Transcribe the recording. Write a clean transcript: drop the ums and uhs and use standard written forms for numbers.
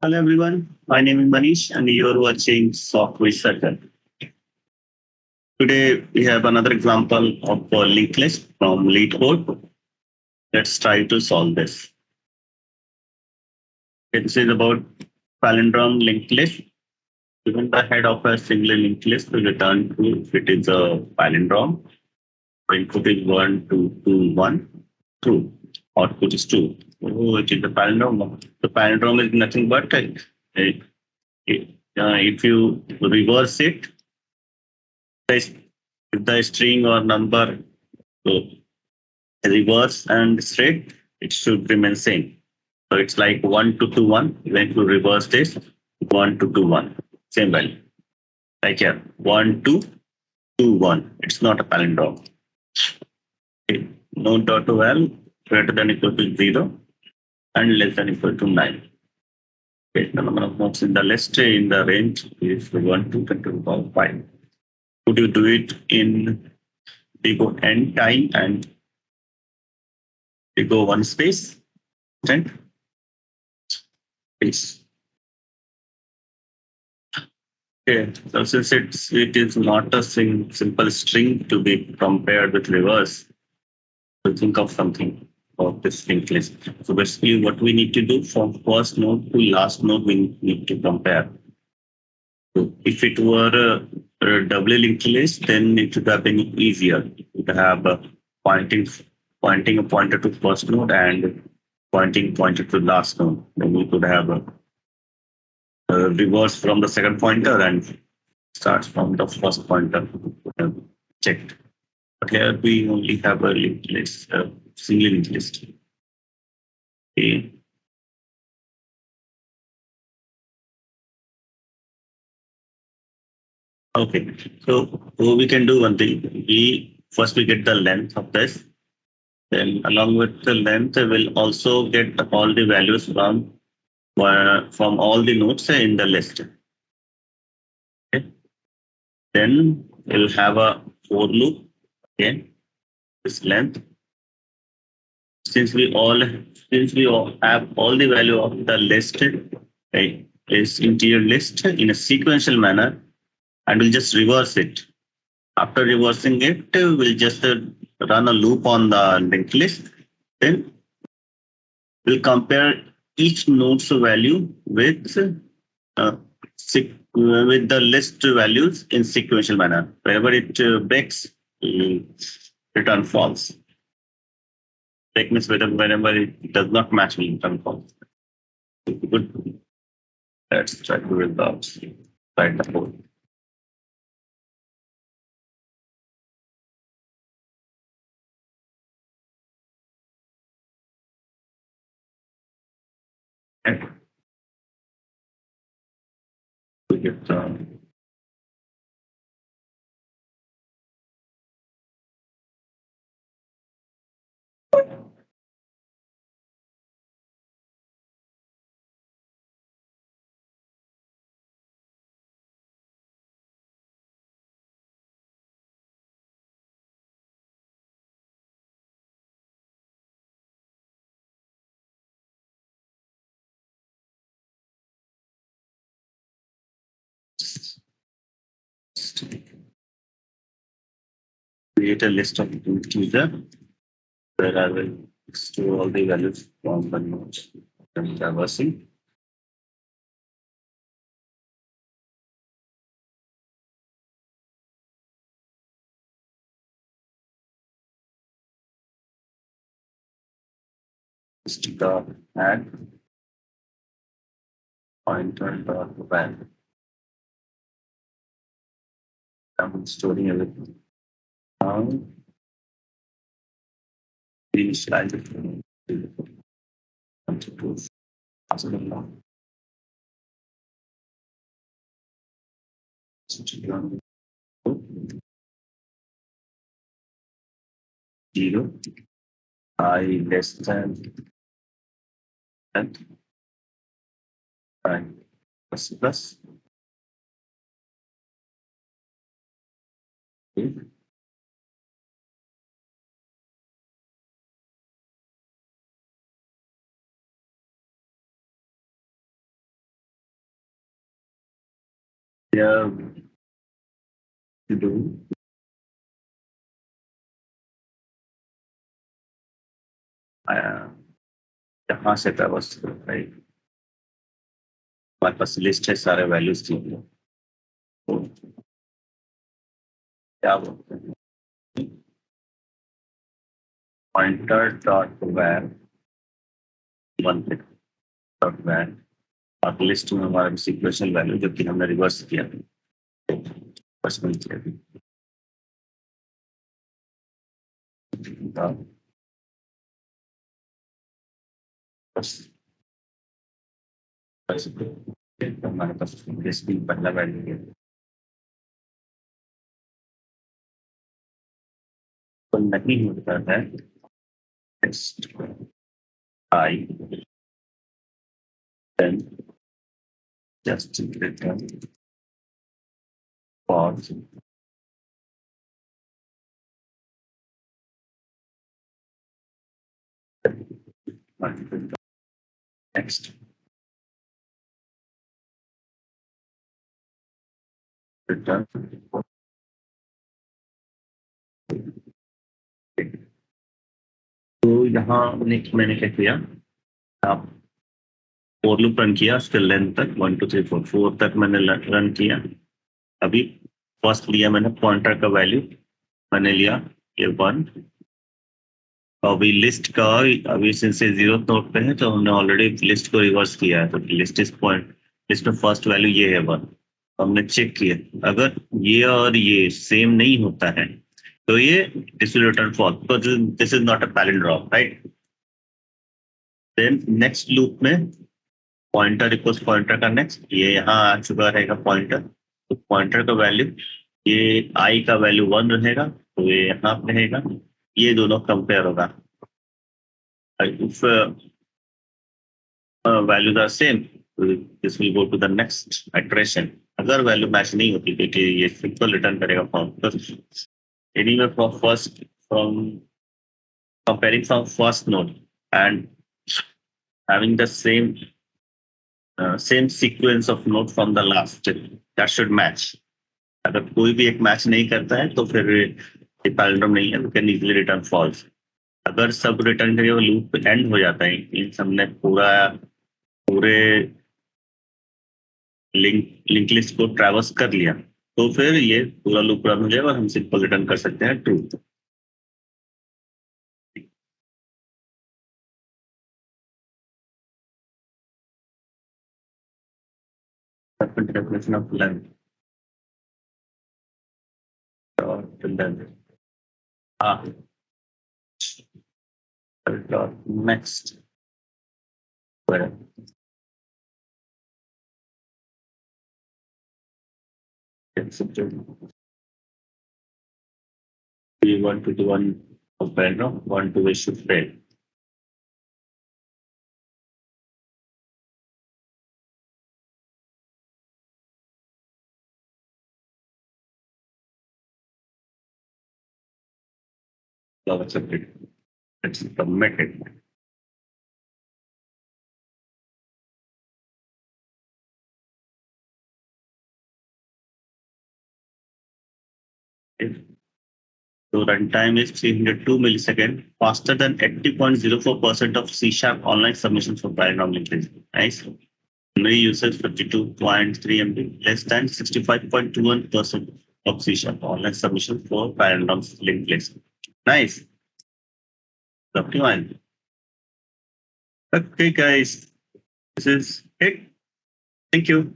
Hello everyone, my name is Manish and you're watching Software Circle. Today we have another example of a linked list from Leetcode. Let's try to solve this. This is about palindrome linked list. Given the head of a single linked list will return true if it is a palindrome. The input is 1, 2, 2, 1, true. Output is 2. Oh, it is the palindrome. The palindrome is nothing but if you reverse it, if the string or number so reverse and straight, it should remain same. So it's like 1 to 2 1. When you reverse this, 1 to 2 1. Same value. Like here, 1 to 2 1. It's not a palindrome. Okay. Note dot val greater than equal to 0 and less than equal to 9. Okay. The number of nodes in the list in the range is 1 to 10 to the power 5. Could you do it in we go n time and we go one space? Right? It's okay. So since it is not a simple string to be compared with reverse, to think of something of this linked list. So basically, what we need to do from first node to last node, we need to compare. So if it were a doubly linked list, then it would have been easier. It would have pointing a pointer to first node and pointing pointer to last node. Then we could have a reverse from the second pointer and starts from the first pointer checked. But here we only have a linked list, a single linked list. Okay. Okay. So we can do one thing. We get the length of this. Then along with the length, we'll also get all the values from all the nodes in the list. Okay. Then we'll have a for loop again. This length since we all have all the value of the list is interior list in a sequential manner, and we'll just reverse it. After reversing it, we'll just run a loop on the linked list. Then we'll compare each node's value with the list values in sequential manner. Wherever it breaks, we'll return false. Break means whenever it does not match, we'll return false. Good. Let's try to results. Write the code. And we get create a list of root user where I will store all the values from the nodes and traversing. Dot add pointer dot val. I'm storing everything. Now initialize it. Zero. I less than that. I plus plus. Okay. Yeah, to do. कहाँ से था बस भाई, हमारे पास list है सारे values की, तो क्या बोलते हैं, पॉइंटर डॉट वैर वन डॉट वैर, और लिस्ट में हमारा सिक्वेंशियल वैल्यू जो कि हमने रिवर्स किया, बस में किया बस बस हमारे पास लिस्ट में पहला वैल्यू है, तो नहीं होता है test I then just return false next return। तो यहाँ मैंने क्या किया, आप फोर लूप रन किया, उसके लेंथ तक 1 2 3 4 4 तक मैंने रन किया। अभी फर्स्ट लिया मैंने पॉइंटर का वैल्यू, मैंने लिया ये 1। अभी लिस्ट का, अभी सिंस ये 0th नोड पे है तो हमने ऑलरेडी लिस्ट को रिवर्स किया है, तो लिस्ट इस पॉइंट, लिस्ट में फर्स्ट वैल्यू ये है 1। हमने चेक किया, अगर ये और ये सेम नहीं होता है तो ये this will return false, because this is not a palindrome, right. Then next loop में पॉइंटर इक्वल्स पॉइंटर का नेक्स्ट, ये यहाँ आ चुका रहेगा पॉइंटर, तो पॉइंटर का वैल्यू, ये आई का वैल्यू 1 रहेगा तो ये यहाँ पे रहेगा, ये दोनों कंपेयर होगा। If values are same, this will go to the next iteration. अगर वैल्यू मैच नहीं होती क्योंकि ये सिंपल रिटर्न करेगा form, anyway from first, from comparing from first node and having the same sequence of node from the last, that should match। अगर कोई भी एक मैच नहीं करता है तो फिर ये पैलिंड्रोम नहीं है, we can easily return false. अगर सब रिटर्न करिए लूप एंड हो जाता है, इन हमने पूरे लिंक लिस्ट को ट्रैवर्स कर लिया, तो फिर ये पूरा लूप रन हो जाएगा और हम सिंपल रिटर्न कर सकते हैं ट्रू। डेफिनेशन ऑफ लेंथ और लेंथ, हाँ, next we want to do one compare, no? One to issue fail. Love accepted. Let's submit it. Okay. So runtime is 302 milliseconds, faster than 80.04% of C# online submissions for Palindrome linkage. Nice. Memory usage 52.3 MB, less than 65.21% of C# online submissions for Palindrome linkage. Nice. Optimized. Okay, guys, this is it. Thank you.